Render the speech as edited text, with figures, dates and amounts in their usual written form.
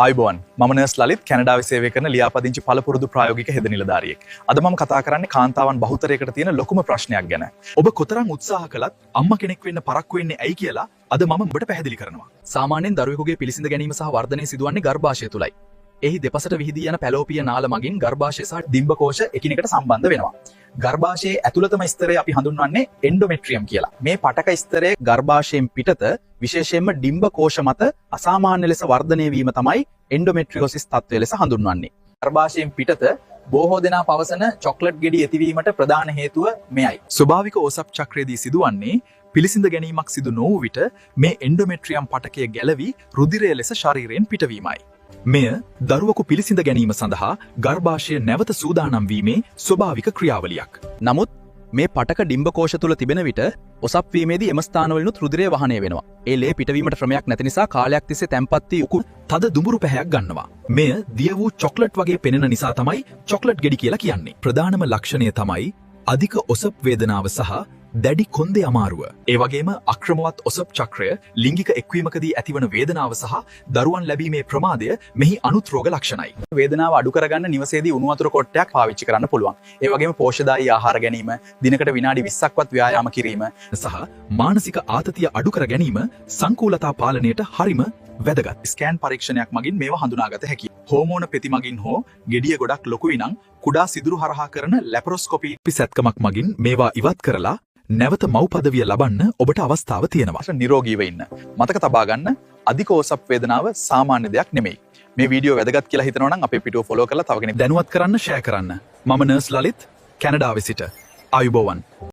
ආයුබෝවන් මම නර්ස් ලලිත් කැනඩාවේ සේවය කරන ලියාපදිංචි පළපුරුදු ප්‍රායෝගික හෙද නිලධාරියෙක්. අද මම කතා කරන්නේ කාන්තාවන් බහුතරයකට තියෙන ලොකුම ප්‍රශ්නයක් ගැන. ඔබ කොතරම් උත්සාහ කළත් අම්මා කෙනෙක් වෙන්න පරක්කු වෙන්නේ ඇයි කියලා අද මම ඔබට පැහැදිලි කරනවා. සාමාන්‍යයෙන් දරුවෙකුගේ පිළිසිඳ ගැනීම සහ වර්ධනය සිදුවන්නේ ගර්භාෂය තුලයි. එහි දෙපසට විහිදී යන පැලෝපිය නාල මගින් ගර්භාෂය සහ ඩිම්බකෝෂ එකිනෙකට සම්බන්ධ වෙනවා. ගර්භාෂයේ ඇතුළතම ස්තරය අපි හඳුන්වන්නේ එන්ඩෝමෙට්‍රියම් කියලා. මේ පටක ස්තරයේ ගර්භාෂයෙන් පිටත විශේෂයෙන්ම ඩිම්බකෝෂ මත අසාමාන්‍ය ලෙස වර්ධනය වීම තමයි එන්ඩෝමෙට්‍රියෝසිස් තත්ත්වය ලෙස හඳුන්වන්නේ. ගර්භාෂයෙන් පිටත බොහෝ දෙනා පවසන චොක්ලට් ගෙඩි ඇතිවීමට ප්‍රධාන හේතුව මෙයයි. ස්වභාවික ඕසප් චක්‍රයේදී සිදුවන්නේ පිළිසිඳ ගැනීමක් සිදු නොවූ විට මේ එන්ඩෝමෙට්‍රියම් පටකය ගැලවි රුධිරය ලෙස ශරීරයෙන් පිටවීමයි. මෙය දරුවකු පිළිසිඳ ගැනීම සඳහා ගර්භාෂය නැවත සූදානම් වීමේ ස්වභාවික ක්‍රියාවලියක්. නමුත් මේ පටක ඩිම්බකෝෂ තුල තිබෙන විට ඔසප් වීමේදී එම ස්ථානවලිනුත් රුධිරය වහනය වෙනවා. ඒ ලේ පිටවීමට ක්‍රමයක් නැති නිසා කාලයක් තිස්සේ තැම්පත් වී උකු තද දුඹුරු පැහැයක් ගන්නවා. මෙය දිය වූ චොක්ලට් වගේ පෙනෙන නිසා තමයි චොක්ලට් ගෙඩි කියලා කියන්නේ. ප්‍රධානම ලක්ෂණය තමයි අධික ඔසප් වේදනාව සහ දැඩි කොන්දේ අමාරුව. ඒ වගේම අක්‍රමවත් ඔසප් චක්‍රය ලිංගික එක්වීමකදී ඇතිවන වේදනාව සහ දරුවන් ලැබීමේ ප්‍රමාදය මෙහි අනුත් රෝග ලක්ෂණයි. වේදනාව අඩු කරගන්න නිවසේදී උණු වතුර කොටයක් පාවිච්චි කරන්න පුළුවන්. ඒ වගේම පෝෂ්‍යදායී ආහාර ගැනීම, දිනකට විනාඩි 20ක්වත් ව්‍යායාම කිරීම සහ මානසික ආතතිය අඩු කර ගැනීම සංකූලතා පාලනයට හරිම වැදගත්. ස්කෑන් පරීක්ෂණයක් මගින් මේවා හඳුනාගත හැකියි. හෝමෝන පෙති මගින් හෝ ගෙඩිය ගොඩක් ලොකුයි නම් කුඩා සිදුරු හරහා කරන ලැපරොස්කෝපි පිසැත්කමක් මගින් මේවා ඉවත් කරලා නැවත මව් පදවිය ලබන්න ඔබට අවස්ථාව තියෙනවා. නිරෝගීව ඉන්න. මතක තබා ගන්න අධික ඕසප් වේදනාව සාමාන්‍ය දෙයක් නෙමෙයි. මේ වීඩියෝ වැදගත් කියලා හිතනවා නම් අපේ පිටුව ෆලෝ කරලා තව කෙනෙක් දැනුවත් කරන්න ෂෙයා කරන්න. මම නර්ස් ලලිත් කැනඩාවේ සිට. ආයුබෝවන්.